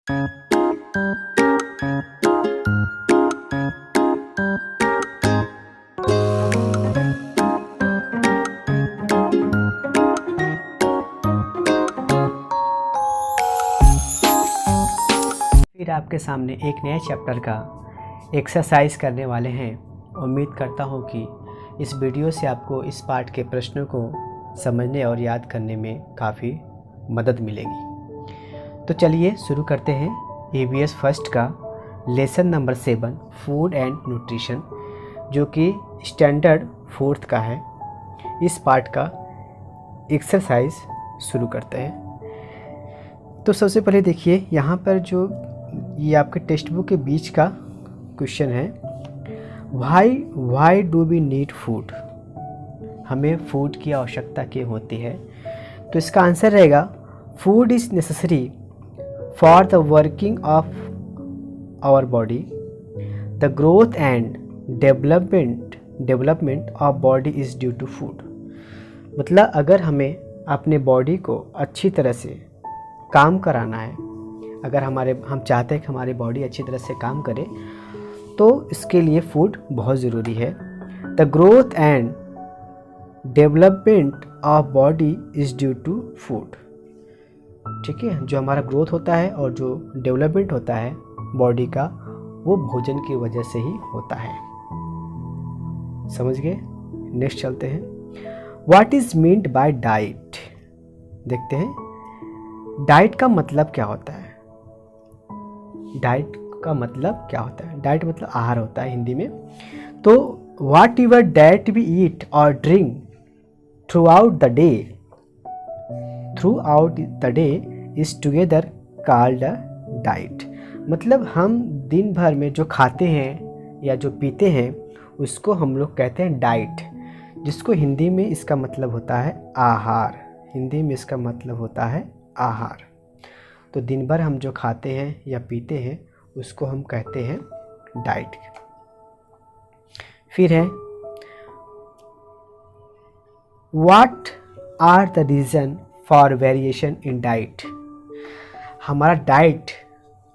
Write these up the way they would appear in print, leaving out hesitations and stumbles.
फिर आपके सामने एक नए चैप्टर का एक्सरसाइज करने वाले हैं। उम्मीद करता हूँ कि इस वीडियो से आपको इस पार्ट के प्रश्नों को समझने और याद करने में काफ़ी मदद मिलेगी। तो चलिए शुरू करते हैं EVS फर्स्ट का lesson number 7 food and nutrition, जो कि स्टैंडर्ड 4th का है। इस पार्ट का एक्सरसाइज शुरू करते हैं। तो सबसे पहले देखिए, यहाँ पर जो ये आपके टेक्स्ट बुक के बीच का क्वेश्चन है, why do we need food, हमें फूड की आवश्यकता क्यों होती है। तो इसका आंसर रहेगा food is necessary for the working of our body, the growth and development of body is due to food. मतलब अगर हमें अपने बॉडी को अच्छी तरह से काम कराना है, अगर हम चाहते हैं कि हमारी बॉडी अच्छी तरह से काम करे, तो इसके लिए फूड बहुत ज़रूरी है। The growth and development of body is due to food. ठीक है, जो हमारा ग्रोथ होता है और जो डेवलपमेंट होता है बॉडी का, वो भोजन की वजह से ही होता है। समझ गए? नेक्स्ट चलते हैं। What is meant by diet. देखते हैं डाइट का मतलब क्या होता है। डाइट का मतलब क्या होता है? डाइट मतलब आहार होता है हिंदी में। तो whatever that we eat और drink throughout the day is together called a diet. मतलब हम दिन भर में जो खाते हैं या जो पीते हैं उसको हम लोग कहते हैं डाइट, जिसको हिंदी में इसका मतलब होता है आहार। हिंदी में इसका मतलब होता है आहार। तो दिन भर हम जो खाते हैं या पीते हैं उसको हम कहते हैं डाइट। फिर है what are the reason for variation in diet. हमारा डाइट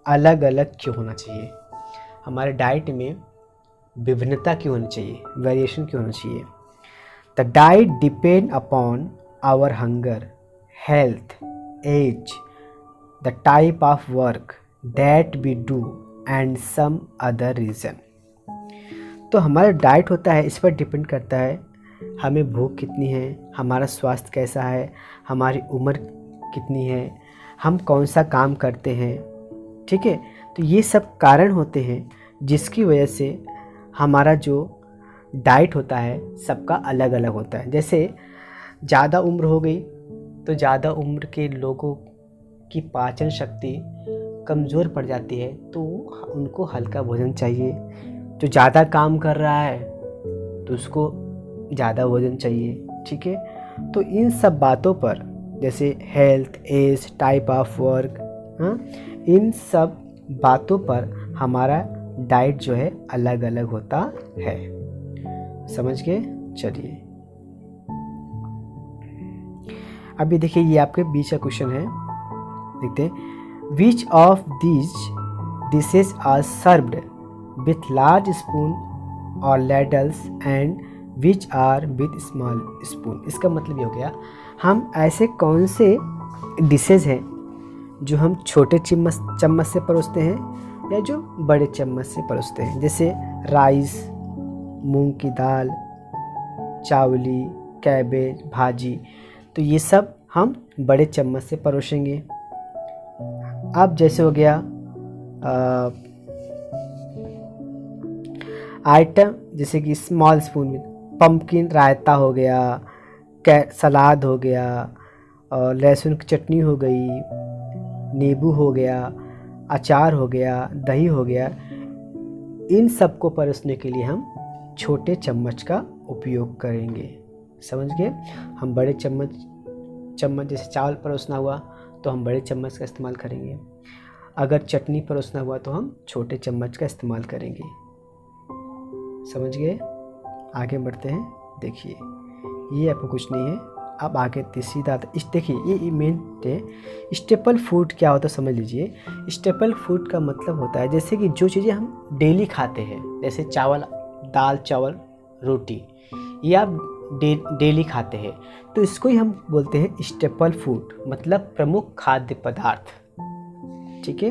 अलग अलग क्यों होना चाहिए, हमारे डाइट में विभिन्नता क्यों होनी चाहिए, वेरिएशन क्यों होना चाहिए। The diet depend upon our hunger, health, age, the type of work that we do and some other reason। तो हमारा डाइट होता है, इस पर डिपेंड करता है हमें भूख कितनी है, हमारा स्वास्थ्य कैसा है, हमारी उम्र कितनी है, हम कौन सा काम करते हैं। ठीक है, तो ये सब कारण होते हैं जिसकी वजह से हमारा जो डाइट होता है सबका अलग अलग होता है। जैसे ज़्यादा उम्र हो गई तो ज़्यादा उम्र के लोगों की पाचन शक्ति कमज़ोर पड़ जाती है, तो उनको हल्का भोजन चाहिए। जो ज़्यादा काम कर रहा है तो उसको ज़्यादा भोजन चाहिए। ठीक है, तो इन सब बातों पर, जैसे health, age, type of work, इन सब बातों पर हमारा डाइट जो है अलग अलग होता है। समझ गए? चलिए अभी देखिए, ये आपके बीच का क्वेश्चन है, देखते हैं। Which of these dishes are served with large spoon और ladles and which are with small spoon. इसका मतलब ये हो गया, हम ऐसे कौन से डिशेज हैं जो हम छोटे चम्मच से परोसते हैं या जो बड़े चम्मच से परोसते हैं। जैसे राइस, मूंग की दाल, चावली, कैबेज, भाजी, तो ये सब हम बड़े चम्मच से परोसेंगे। अब जैसे हो गया आइटम, जैसे कि स्मॉल स्पून में पम्पकिन रायता हो गया, सलाद हो गया, और लहसुन की चटनी हो गई, नींबू हो गया, अचार हो गया, दही हो गया। इन सब को परोसने के लिए हम छोटे चम्मच का उपयोग करेंगे। समझ गए? हम बड़े चम्मच जैसे चावल परोसना हुआ तो हम बड़े चम्मच का इस्तेमाल करेंगे, अगर चटनी परोसना हुआ तो हम छोटे चम्मच का इस्तेमाल करेंगे। समझ गए? आगे बढ़ते हैं। देखिए, ये आपको कुछ नहीं है, अब आगे तीसरी बात, इस देखिए ये मेन है। स्टेपल फूड क्या होता है समझ लीजिए। स्टेपल फूड का मतलब होता है जैसे कि जो चीज़ें हम डेली खाते हैं, जैसे चावल, दाल चावल रोटी, ये आप डेली खाते हैं, तो इसको ही हम बोलते हैं स्टेपल फूड, मतलब प्रमुख खाद्य पदार्थ। ठीक है,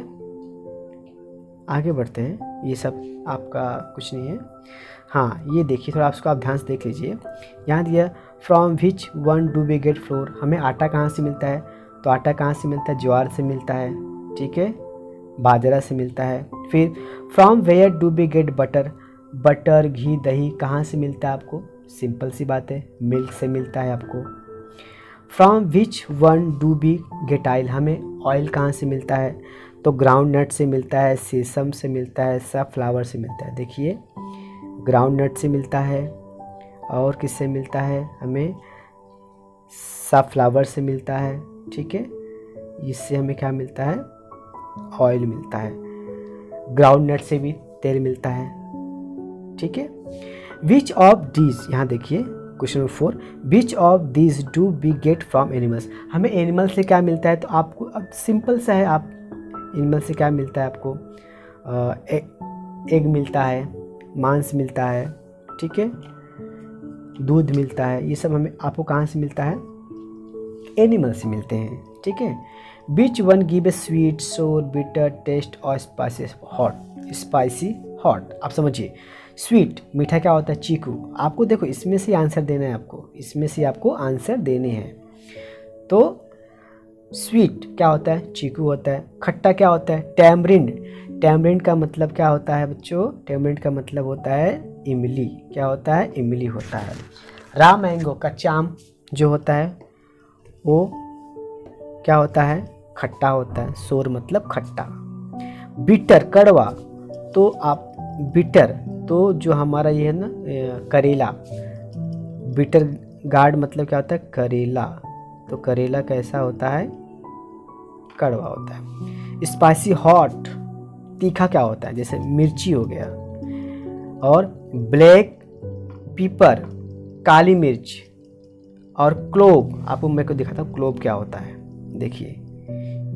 आगे बढ़ते हैं। ये सब आपका कुछ नहीं है। हाँ, ये देखिए थोड़ा आप ध्यान से देख लीजिए। यहाँ दिया from which one do we get flour, हमें आटा कहाँ से मिलता है, तो आटा कहाँ से मिलता है, ज्वार से मिलता है। ठीक है, बाजरा से मिलता है। फिर from where do we get butter, butter घी दही कहाँ से मिलता है आपको, सिंपल सी बात है, मिल्क से मिलता है आपको। From which one do we get oil, हमें ऑयल कहाँ से मिलता है, तो ग्राउंड नट से मिलता है, सेसम से मिलता है, सनफ्लावर से मिलता है। देखिए ग्राउंड नट से मिलता है, और किससे मिलता है, हमें सनफ्लावर से मिलता है। ठीक है, इससे हमें क्या मिलता है, ऑयल मिलता है। ग्राउंड नट से भी तेल मिलता है। ठीक है, विच ऑफ दीज, यहाँ देखिए question number 4, which of these do we get from animals, हमें एनिमल से क्या मिलता है, तो आपको अब सिंपल सा है, आप एनिमल से क्या मिलता है आपको, एग मिलता है, मांस मिलता है। ठीक है, दूध मिलता है, ये सब हमें आपको कहाँ से मिलता है, एनिमल से मिलते हैं। ठीक है, which one give a sweet सोर बिटर टेस्ट और स्पाइसी हॉट, स्पाइसी हॉट, आप समझिए स्वीट मीठा क्या होता है, चीकू। आपको देखो इसमें से आंसर देना है, आपको इसमें से आपको आंसर देने हैं। तो स्वीट क्या होता है, चीकू होता है। खट्टा क्या होता है, टैमरिंड, टैमरिंड का मतलब क्या होता है बच्चों, टैमरिंड का मतलब होता है इमली, क्या होता है, इमली होता है। रा मैंगो, कच्चा आम जो होता है वो क्या होता है, खट्टा होता है, सोर मतलब खट्टा। बिटर कड़वा, तो आप बिटर, तो जो हमारा ये है ना करेला, बिटर गार्ड मतलब क्या होता है, करेला, तो करेला कैसा होता है, कड़वा होता है। स्पाइसी हॉट, तीखा क्या होता है, जैसे मिर्ची हो गया। और ब्लैक पीपर, काली मिर्च। और क्लोव, आपको मेरे को दिखाता हूँ क्लोव क्या होता है। देखिए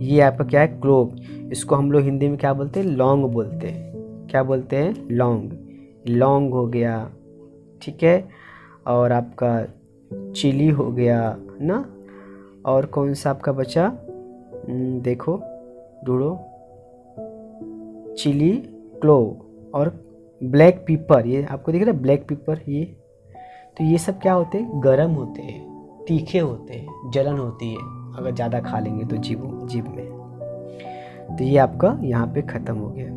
ये आपका क्या है, क्लोव, इसको हम लोग हिंदी में क्या बोलते हैं, लौंग बोलते हैं। क्या बोलते हैं, लौंग, लौंग हो गया। ठीक है, और आपका चिली हो गया ना, और कौन सा आपका बचा, देखो ढूंढो, चिली, क्लोव और ब्लैक पीपर, ये आपको दिख रहा है ब्लैक पीपर, ये तो ये सब क्या होते हैं, गरम होते हैं, तीखे होते हैं, जलन होती है अगर ज़्यादा खा लेंगे तो जीभ में। तो ये आपका यहाँ पे ख़त्म हो गया।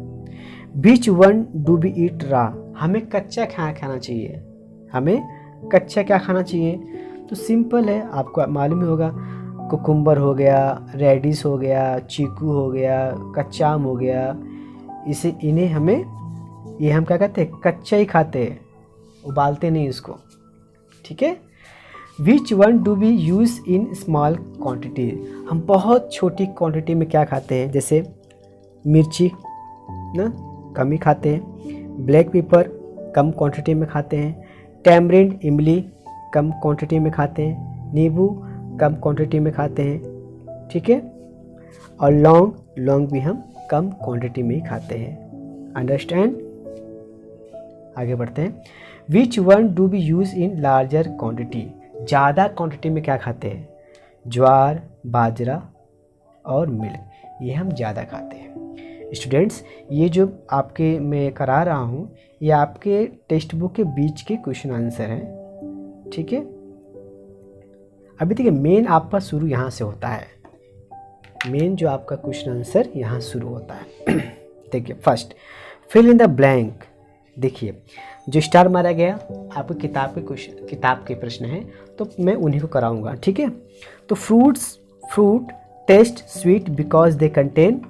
बीच वन डू बी ईट रा, हमें कच्चा खाना चाहिए, हमें कच्चा क्या खाना चाहिए, तो सिंपल है, आपको मालूम ही होगा, कुकुम्बर हो गया, रेडिस हो गया, चीकू हो गया, कच्चा आम हो गया, इन्हें हमें, ये हम क्या कहते हैं, कच्चा ही खाते हैं, उबालते नहीं इसको। ठीक है, which one do be use in small quantity, हम बहुत छोटी क्वांटिटी में क्या खाते हैं, जैसे मिर्ची ना कम ही खाते हैं, ब्लैक पेपर कम क्वांटिटी में खाते हैं, टैमरिंड इमली कम क्वांटिटी में खाते हैं, नींबू कम क्वांटिटी में खाते हैं। ठीक है, और लौंग भी हम कम क्वांटिटी में ही खाते हैं। अंडरस्टैंड, आगे बढ़ते हैं। Which one do be use in larger quantity, ज़्यादा क्वांटिटी में क्या खाते हैं, ज्वार, बाजरा और मिल्क, ये हम ज़्यादा खाते हैं। स्टूडेंट्स, ये जो आपके मैं करा रहा हूँ ये आपके टेक्स्ट बुक के बीच के क्वेश्चन आंसर हैं। ठीक है, अभी देखिए मेन आपका शुरू यहाँ से होता है, मेन जो आपका क्वेश्चन आंसर यहाँ शुरू होता है। देखिए first, fill in the blank. देखिए जो स्टार मारा गया आपको किताब के प्रश्न हैं, तो मैं उन्हीं को कराऊंगा। ठीक है, तो fruit test sweet because they contain,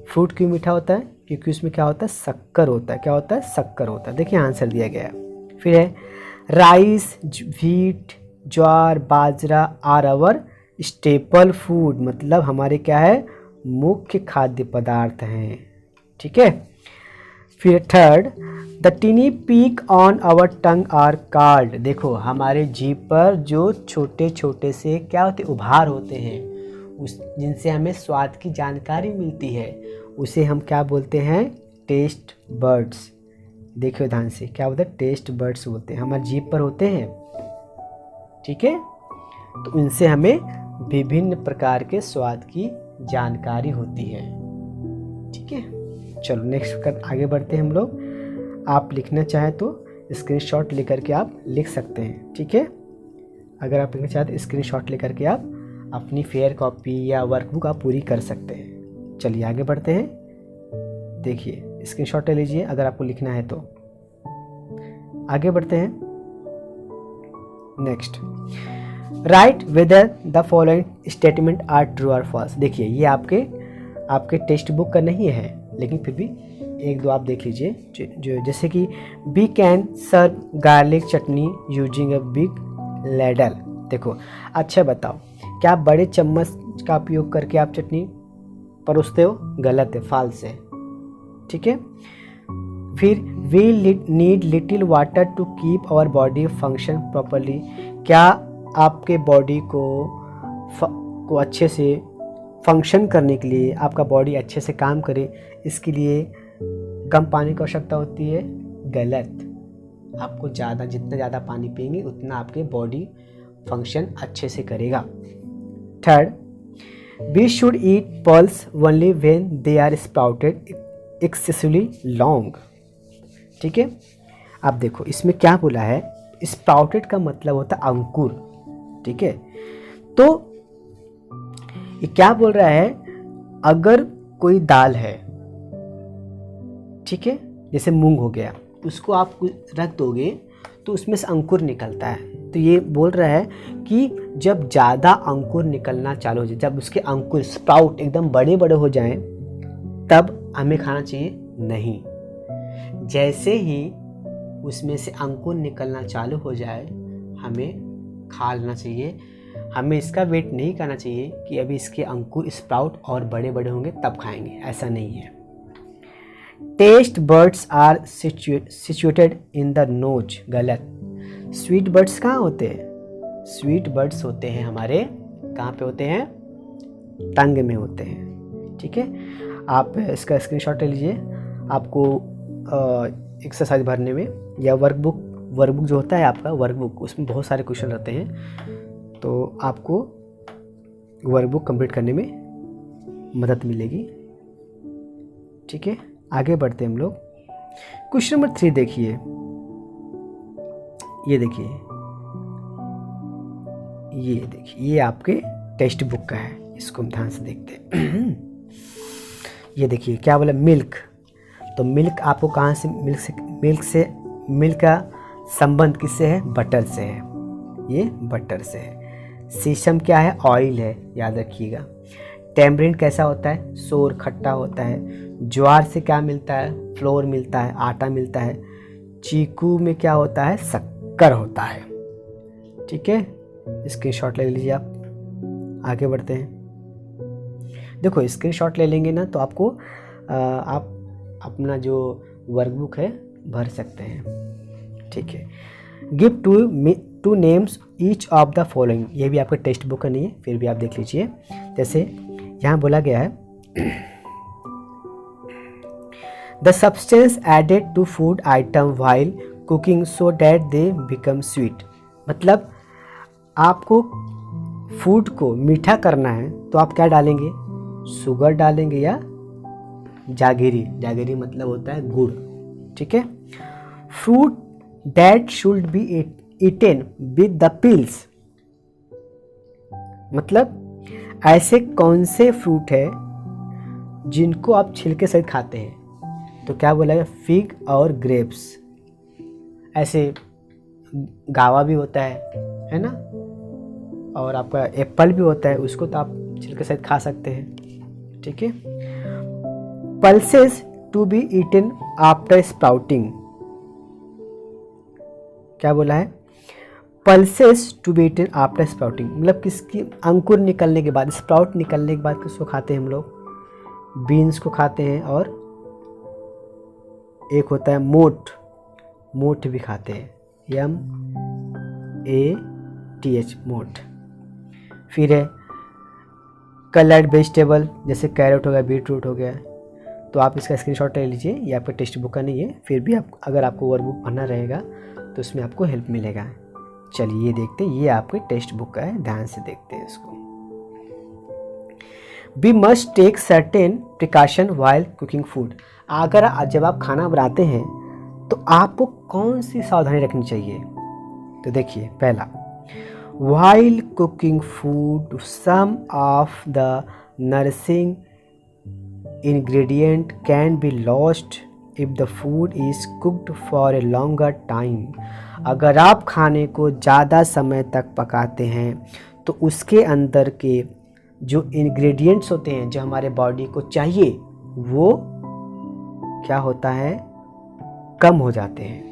fruit क्यों मीठा होता है, क्योंकि उसमें क्या होता है, शक्कर होता है। क्या होता है, शक्कर होता है। देखिए आंसर दिया गया है। फिर है rice, wheat, jowar, bajra are our staple food, मतलब हमारे क्या है, मुख्य खाद्य पदार्थ हैं। ठीक है, फिर third, the tiny peak on our tongue are card. देखो हमारे जीभ पर जो छोटे छोटे से क्या होते उभार होते हैं, उस जिनसे हमें स्वाद की जानकारी मिलती है, उसे हम क्या बोलते हैं, टेस्ट बर्ड्स। देखिए ध्यान से, क्या बोलते हैं, टेस्ट बर्ड्स बोलते हैं, हमारे जीभ पर होते हैं। ठीक है, तो इनसे हमें विभिन्न प्रकार के स्वाद की जानकारी होती है। ठीक है, चलो नेक्स्ट कर आगे बढ़ते हैं हम लोग। आप लिखना चाहें तो स्क्रीनशॉट लेकर के आप लिख सकते हैं। ठीक है, अगर आप लिखना चाहते हैं स्क्रीनशॉट लेकर के आप अपनी फेयर कॉपी या वर्कबुक आप पूरी कर सकते हैं। चलिए आगे बढ़ते हैं। देखिए स्क्रीनशॉट ले लीजिए अगर आपको लिखना है तो। आगे बढ़ते हैं। Next, write whether the following statement are true or false. देखिए ये आपके टेक्स्ट बुक का नहीं है, लेकिन फिर भी एक दो आप देख लीजिए। जो जैसे कि we can serve garlic chutney using a big ladle. देखो अच्छा बताओ, क्या आप बड़े चम्मच का उपयोग करके आप चटनी परोसते हो? गलत है, फॉल्स है। ठीक है, फिर we need little water to keep our body function properly. क्या आपके बॉडी को अच्छे से फंक्शन करने के लिए, आपका बॉडी अच्छे से काम करे, इसके लिए कम पानी की आवश्यकता होती है? गलत। आपको जितना ज़्यादा पानी पिएंगे उतना आपके बॉडी फंक्शन अच्छे से करेगा। Third, we should eat pulse only when they are sprouted excessively long. ठीक है, अब देखो इसमें क्या बोला है, स्प्राउटेड का मतलब होता है अंकुर। ठीक है, तो ये क्या बोल रहा है, अगर कोई दाल है, ठीक है, जैसे मूंग हो गया, उसको आप रख दोगे तो उसमें से अंकुर निकलता है। तो ये बोल रहा है कि जब ज़्यादा अंकुर निकलना चालू हो जाए, जब उसके अंकुर स्प्राउट एकदम बड़े बड़े हो जाएं, तब हमें खाना चाहिए नहीं। जैसे ही उसमें से अंकुर निकलना चालू हो जाए हमें खा लेना चाहिए। हमें इसका वेट नहीं करना चाहिए कि अभी इसके अंकुर स्प्राउट और बड़े बड़े होंगे तब खाएंगे, ऐसा नहीं है। Taste buds are situated in the nose. गलत। स्वीट बर्ड्स कहाँ होते हैं? स्वीट बर्ड्स होते हैं हमारे कहाँ पे होते हैं? टंग में होते हैं। ठीक है, आप इसका स्क्रीनशॉट ले लीजिए। आपको एक्सरसाइज भरने में या वर्कबुक जो होता है आपका वर्कबुक, उसमें बहुत सारे क्वेश्चन रहते हैं, तो आपको वर्कबुक कंप्लीट करने में मदद मिलेगी। ठीक है, आगे बढ़ते हैं हम लोग। क्वेश्चन नंबर 3 देखिए, ये देखिए, ये आपके टेक्स्ट बुक का है, इसको हम ध्यान से देखते हैं। ये देखिए क्या बोला, मिल्क। तो मिल्क आपको कहाँ से, मिल्क का संबंध किससे है? बटर से है, ये बटर से है। शीशम क्या है? ऑयल है, याद रखिएगा। टेम्बरिन कैसा होता है? सोर, खट्टा होता है। ज्वार से क्या मिलता है? फ्लोर मिलता है, आटा मिलता है। चीकू में क्या होता है? शक्कर होता है। ठीक है, स्क्रीनशॉट ले लीजिए आप। आगे बढ़ते हैं। देखो स्क्रीनशॉट ले लेंगे ना तो आपको आप अपना जो वर्कबुक है भर सकते हैं। ठीक है, give two names each of the following. ये भी आपका टेक्स्ट बुक का नहीं है, फिर भी आप देख लीजिए। जैसे यहाँ बोला गया है, the substance added to food item while cooking so that they become sweet. मतलब आपको फूड को मीठा करना है तो आप क्या डालेंगे? शुगर डालेंगे या जागीरी मतलब होता है गुड़। ठीक है, fruit that should be eaten with the pills. मतलब ऐसे कौन से फ्रूट है जिनको आप छिलके सहित खाते हैं? तो क्या बोला है? फिग और ग्रेप्स। ऐसे गावा भी होता है ना, और आपका एप्पल भी होता है, उसको तो आप छिलके सहित खा सकते हैं। ठीक है, pulses to be eaten after sprouting. क्या बोला है? Pulses to be eaten after sprouting, मतलब किसकी अंकुर निकलने के बाद, स्प्राउट निकलने के बाद किसको खाते हैं हम लोग? बीन्स को खाते हैं और एक होता है मोठ, मोठ भी खाते हैं, MATH मोठ। फिर है कलर्ड वेजिटेबल, जैसे कैरेट हो गया, बीटरूट हो गया। तो आप इसका स्क्रीनशॉट ले लीजिए, ये आपका टेक्स्ट बुक का नहीं है, फिर भी आप अगर आपको वर्कबुक पढ़ना रहेगा तो उसमें आपको हेल्प मिलेगा। चलिए ये देखते हैं, ये आपके टेक्स्ट बुक का है, ध्यान से देखते हैं इसको। We must take certain precaution while cooking food. अगर जब आप खाना बनाते हैं तो आपको कौन सी सावधानी रखनी चाहिए? तो देखिए, पहला, while cooking food some of the nourishing ingredient can be lost if the food is cooked for a longer time। अगर आप खाने को ज़्यादा समय तक पकाते हैं तो उसके अंदर के जो इंग्रेडिएंट्स होते हैं जो हमारे बॉडी को चाहिए वो क्या होता है, कम हो जाते हैं।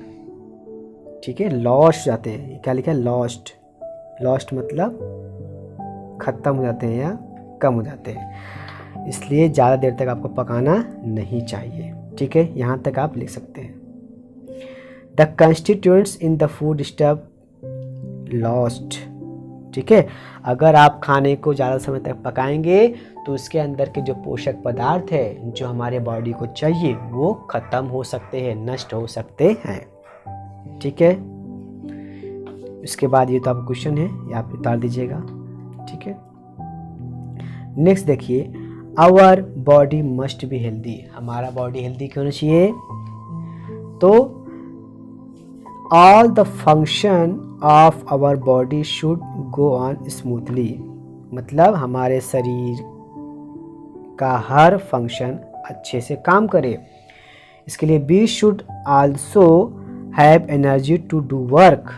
ठीक है, लॉस्ट जाते हैं। क्या लिखा है? लॉस्ट। लॉस्ट मतलब ख़त्म हो जाते हैं या कम हो जाते हैं, इसलिए ज़्यादा देर तक आपको पकाना नहीं चाहिए। ठीक है, यहाँ तक आप लिख सकते हैं। The constituents in the food stuff lost. ठीक है, अगर आप खाने को ज़्यादा समय तक पकाएंगे तो उसके अंदर के जो पोषक पदार्थ है जो हमारे बॉडी को चाहिए वो ख़त्म हो सकते हैं, नष्ट हो सकते हैं। ठीक है, इसके बाद ये तो आपका क्वेश्चन है, ये आप उतार दीजिएगा। ठीक है, नेक्स्ट देखिए, our body must be healthy. हमारा बॉडी हेल्दी क्यों होना चाहिए? तो all the function of our body should go on smoothly, मतलब हमारे शरीर का हर फंक्शन अच्छे से काम करे। इसके लिए we should also have energy to do work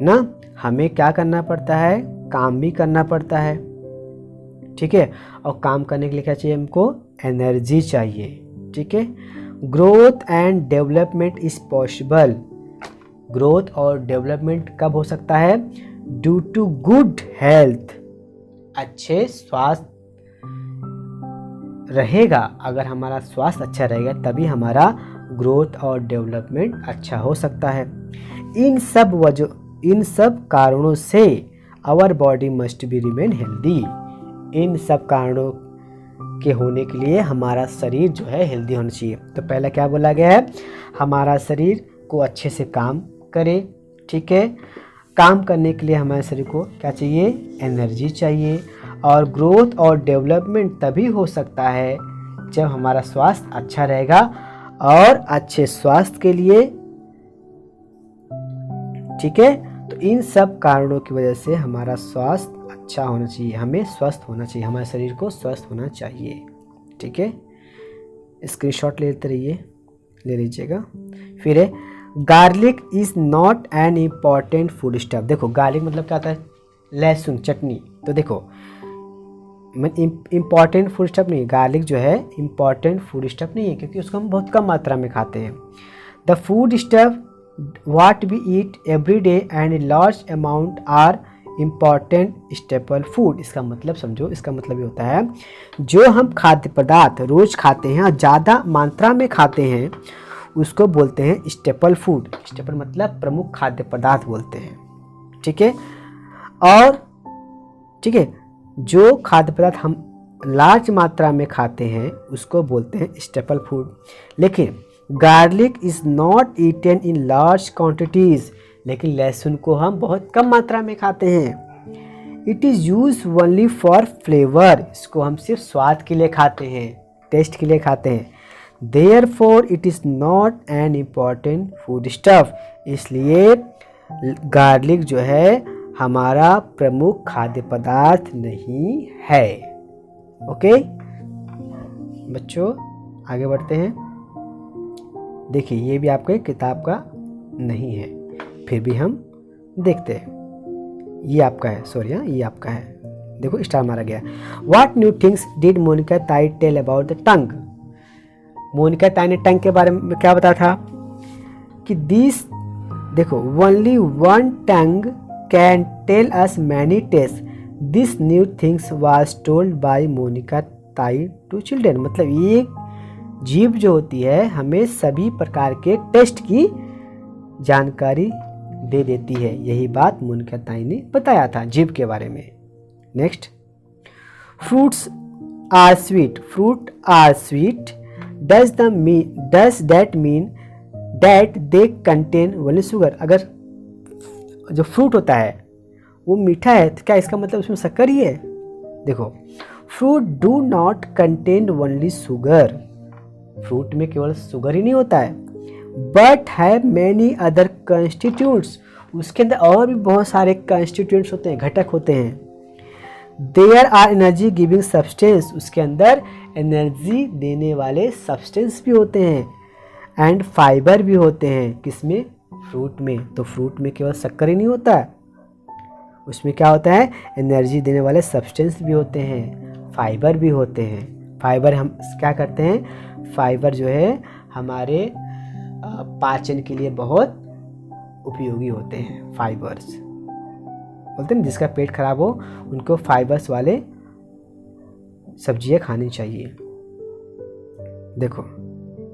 ना, हमें क्या करना पड़ता है? काम भी करना पड़ता है। ठीक है, और काम करने के लिए क्या चाहिए? हमको एनर्जी चाहिए। ठीक है, growth and development is possible. Growth और डेवलपमेंट कब हो सकता है? Due to good health. अच्छे स्वास्थ्य रहेगा, अगर हमारा स्वास्थ्य अच्छा रहेगा तभी हमारा ग्रोथ और डेवलपमेंट अच्छा हो सकता है। इन सब कारणों से our body must be remain healthy. इन सब कारणों के होने के लिए हमारा शरीर जो है हेल्दी होना चाहिए। तो पहला क्या बोला गया है? हमारा शरीर को अच्छे से काम करे। ठीक है, काम करने के लिए हमारे शरीर को क्या चाहिए? एनर्जी चाहिए। और ग्रोथ और डेवलपमेंट तभी हो सकता है जब हमारा स्वास्थ्य अच्छा रहेगा, और अच्छे स्वास्थ्य के लिए, ठीक है, तो इन सब कारणों की वजह से हमारा स्वास्थ्य अच्छा होना चाहिए, हमें स्वस्थ होना चाहिए, हमारे शरीर को स्वस्थ होना चाहिए। ठीक है, स्क्रीनशॉट लेते रहिए, ले लीजिएगा। फिर है garlic is not an important food stuff. देखो, गार्लिक मतलब क्या होता है? लहसुन, चटनी। तो देखो, इम्पॉर्टेंट फूड स्टफ नहीं, गार्लिक जो है इम्पॉर्टेंट फूड स्टफ नहीं है, क्योंकि उसको हम बहुत कम मात्रा में खाते हैं। The food stuff what we eat every day and a large amount are important staple food। इसका मतलब समझो, इसका मतलब ये होता है जो हम खाद्य पदार्थ रोज खाते हैं और ज़्यादा मात्रा में खाते हैं उसको बोलते हैं स्टेपल फूड। स्टेपल मतलब प्रमुख खाद्य पदार्थ बोलते हैं। ठीक है, और ठीक है, जो खाद्य पदार्थ हम लार्ज मात्रा में खाते हैं उसको बोलते हैं स्टेपल फूड। लेकिन garlic is not eaten in large quantities. लेकिन लहसुन को हम बहुत कम मात्रा में खाते हैं। It is use only for flavour. इसको हम सिर्फ स्वाद के लिए खाते हैं, टेस्ट के लिए खाते हैं। Therefore it is not an important food stuff. इसलिए गार्लिक जो है हमारा प्रमुख खाद्य पदार्थ नहीं है। ओके बच्चों, आगे बढ़ते हैं। देखिए, ये भी आपके किताब का नहीं है, फिर भी हम देखते हैं। ये आपका है, सॉरी, हाँ ये आपका है। देखो, स्टार मारा गया। What new things did Monika tai tell about the tongue. Monika tai ने टंग के बारे में क्या बताया था कि दिस, देखो, only one tongue can tell us many tales. This new things was told by Monica tai to children. मतलब ये जीभ जो होती है हमें सभी प्रकार के टेस्ट की जानकारी दे देती है। यही बात मुनकताई ने बताया था जीभ के बारे में। Next, fruits are sweet, fruit are sweet, does that mean that they contain only sugar. अगर जो फ्रूट होता है वो मीठा है तो क्या इसका मतलब उसमें शक्कर ही है? देखो, fruit do not contain only sugar, fruit में केवल शुगर ही नहीं होता है, but have many other constituents, उसके अंदर और भी बहुत सारे कंस्टिट्यूएंट्स होते हैं, घटक होते हैं। There are energy giving substance, उसके अंदर एनर्जी देने वाले सब्सटेंस भी होते हैं, एंड फाइबर भी होते हैं। किसमें? फ्रूट में। तो फ्रूट में केवल शक्कर ही नहीं होता है, उसमें क्या होता है? एनर्जी देने वाले सब्सटेंस भी होते हैं, फाइबर भी होते हैं। फाइबर हम क्या करते हैं? फाइबर जो है हमारे पाचन के लिए बहुत उपयोगी होते हैं। फाइबर्स बोलते हैं जिसका पेट खराब हो उनको फाइबर्स वाले सब्जियां खानी चाहिए। देखो,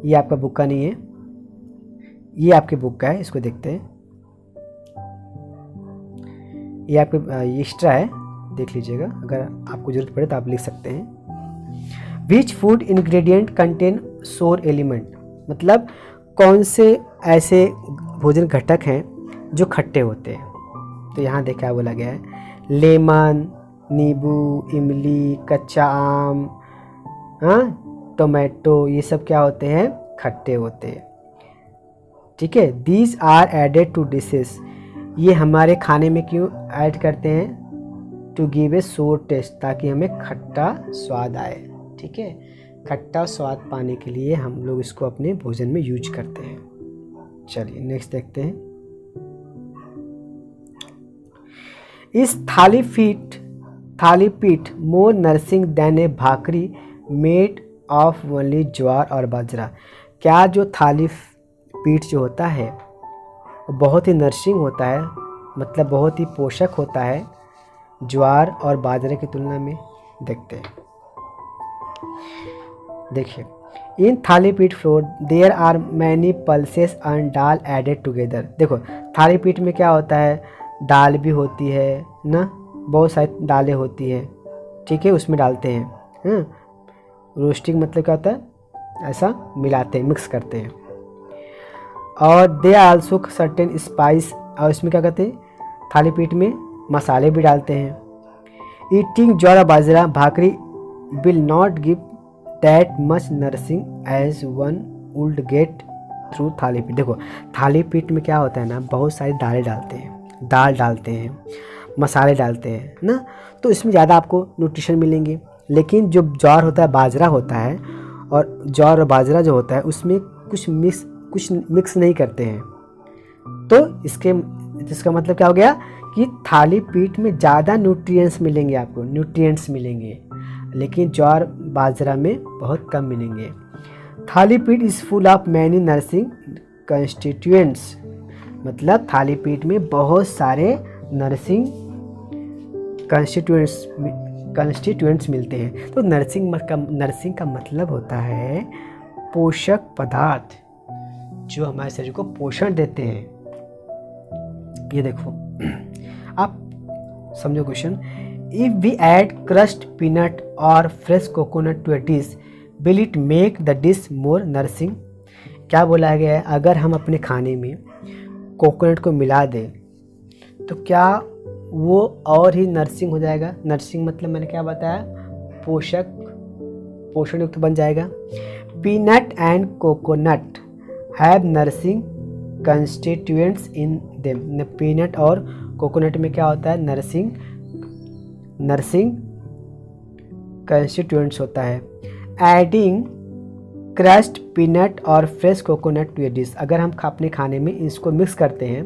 ये आपका बुक का नहीं है, ये आपके बुक का है, इसको देखते हैं। ये आपके एक्स्ट्रा है, देख लीजिएगा, अगर आपको जरूरत पड़े तो आप लिख सकते हैं। विच फूड इंग्रेडिएंट कंटेन सोर एलिमेंट, मतलब कौन से ऐसे भोजन घटक हैं जो खट्टे होते हैं। तो यहाँ देखा बोला गया है, लेमन, नींबू, इमली, कच्चा आम, हाँ, टोमेटो, ये सब क्या होते हैं? खट्टे होते हैं। ठीक है, these are added to dishes, ये हमारे खाने में क्यों ऐड करते हैं? टू गिव ए सोर टेस्ट, ताकि हमें खट्टा स्वाद आए। ठीक है, खट्टा स्वाद पाने के लिए हम लोग इसको अपने भोजन में यूज करते हैं। चलिए नेक्स्ट देखते हैं। इस thalipeeth more nourishing then a bhakri made of only jowar और बाजरा। क्या जो थालीपीठ जो होता है वो बहुत ही नर्सिंग होता है, मतलब बहुत ही पोषक होता है ज्वार और बाजरे की तुलना में? देखते हैं। देखिए, in thalipeeth flour there are many pulses and dal added together. देखो, थालीपीठ में क्या होता है? दाल भी होती है ना, बहुत सारी दालें होती हैं। ठीक है, उसमें डालते हैं। रोस्टिंग मतलब क्या होता है? ऐसा मिलाते हैं, मिक्स करते हैं। और दे आल्सो सर्टेन स्पाइस, और इसमें क्या करते हैं? थालीपीठ में मसाले भी डालते हैं। Eating jowar bajra bhakri will not give that much nursing as one would get through thalipeeth. देखो, थालीपीठ में क्या होता है ना, बहुत सारी दालें डालते हैं, दाल डालते हैं, मसाले डालते हैं ना, तो इसमें ज़्यादा आपको न्यूट्रिशन मिलेंगे। लेकिन जो ज्वार होता है, बाजरा होता है, और ज्वार और बाजरा जो होता है उसमें कुछ मिक्स नहीं करते हैं। तो इसका मतलब क्या हो गया कि थालीपीठ में ज़्यादा न्यूट्रिएंट्स मिलेंगे, आपको न्यूट्रिएंट्स मिलेंगे, लेकिन ज्वार बाजरा में बहुत कम मिलेंगे। Thalipeeth is full of many nursing constituents, मतलब थालीपीठ में बहुत सारे नर्सिंग कंस्टिट्यूएंट्स मिलते हैं। तो नर्सिंग का मतलब होता है पोषक पदार्थ जो हमारे शरीर को पोषण देते हैं। ये देखो, आप समझो question, if we add crushed peanut और fresh coconut to a dish will it make the dish more nourishing. क्या बोला गया है? अगर हम अपने खाने में कोकोनट को मिला दें तो क्या वो और ही नर्सिंग हो जाएगा? नर्सिंग मतलब मैंने क्या बताया? पोषण युक्त बन जाएगा। Peanut and coconut have nursing constituents in them. Peanut और कोकोनट में क्या होता है? नर्सिंग कंस्टिट्यूएंट्स होता है। एडिंग क्रस्ट पीनट और fresh coconut to a dish, अगर हम अपने खाने में इसको मिक्स करते हैं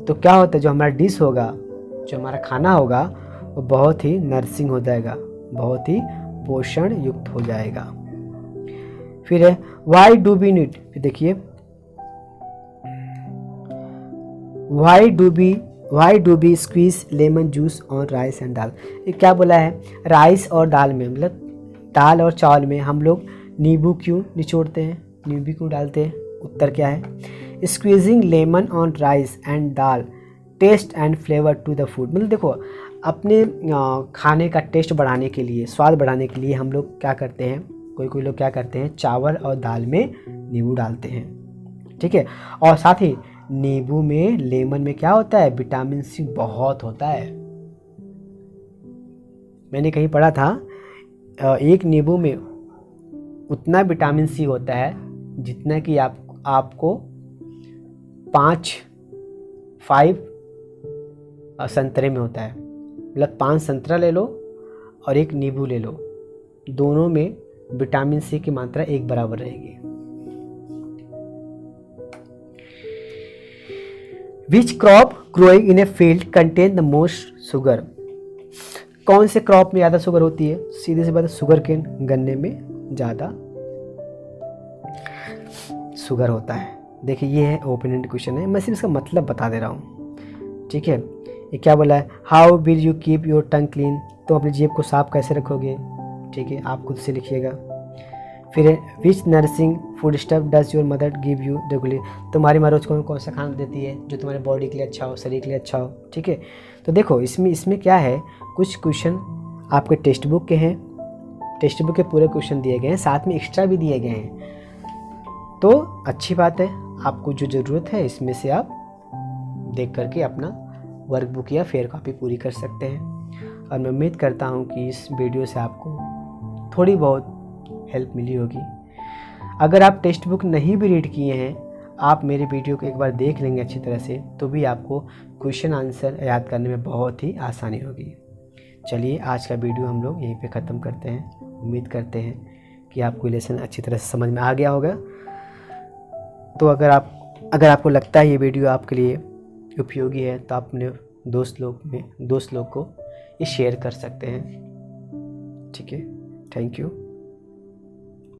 तो क्या होता है? जो हमारा डिश होगा, जो हमारा खाना होगा, वो बहुत ही नर्सिंग हो जाएगा, बहुत ही पोषण युक्त हो जाएगा। फिर है वाई डू वी नीड, फिर देखिए why do we squeeze lemon juice on rice and dal. ये क्या बोला है? राइस और दाल में, मतलब दाल और चावल में हम लोग नींबू क्यों निचोड़ते हैं, नींबू क्यों डालते हैं? उत्तर क्या है? Squeezing lemon on rice and dal taste and flavour to the food. मतलब देखो, अपने खाने का टेस्ट बढ़ाने के लिए, स्वाद बढ़ाने के लिए हम लोग क्या करते हैं, कोई लोग क्या करते हैं, चावल और दाल में नींबू डालते हैं, ठीक है। और साथ ही नींबू में, लेमन में क्या होता है, विटामिन सी बहुत होता है। मैंने कहीं पढ़ा था एक नींबू में उतना विटामिन सी होता है जितना कि आपको 5 संतरे में होता है। मतलब 5 संतरा ले लो और एक नींबू ले लो, दोनों में विटामिन सी की मात्रा एक बराबर रहेगी। Which crop growing in a field contain the most sugar. कौन से क्रॉप में ज़्यादा शुगर होती है? सीधे से बात है, शुगर केन, गन्ने में ज़्यादा शुगर होता है। देखिए ये है ओपन एंड क्वेश्चन है, मैं सिर्फ इसका मतलब बता दे रहा हूँ, ठीक है। ये क्या बोला है, how will you keep your tongue clean, तो अपनी जेब को साफ कैसे रखोगे, ठीक है, आप खुद से लिखिएगा। फिर विच nursing food stuff does your mother give you regularly, तुम्हारी माँ रोज कौन सा खाना देती है जो तुम्हारे बॉडी के लिए अच्छा हो, शरीर के लिए अच्छा हो, ठीक है। तो देखो इसमें क्या है, कुछ क्वेश्चन आपके टेक्स्ट बुक के हैं, टेक्स्ट बुक के पूरे क्वेश्चन दिए गए हैं, साथ में एक्स्ट्रा भी दिए गए हैं, तो अच्छी बात है। आपको जो ज़रूरत है इसमें से आप देख करके अपना वर्कबुक या फेयर कॉपी पूरी कर सकते हैं। और मैं उम्मीद करता हूँ कि इस वीडियो से आपको थोड़ी बहुत हेल्प मिली होगी। अगर आप टेक्स्ट बुक नहीं भी रीड किए हैं, आप मेरे वीडियो को एक बार देख लेंगे अच्छी तरह से, तो भी आपको क्वेश्चन आंसर याद करने में बहुत ही आसानी होगी। चलिए आज का वीडियो हम लोग यहीं पे ख़त्म करते हैं। उम्मीद करते हैं कि आपको लेसन अच्छी तरह से समझ में आ गया होगा। तो अगर आपको लगता है ये वीडियो आपके लिए उपयोगी है, तो आप अपने दोस्त लोग को ये शेयर कर सकते हैं, ठीक है। Thank you.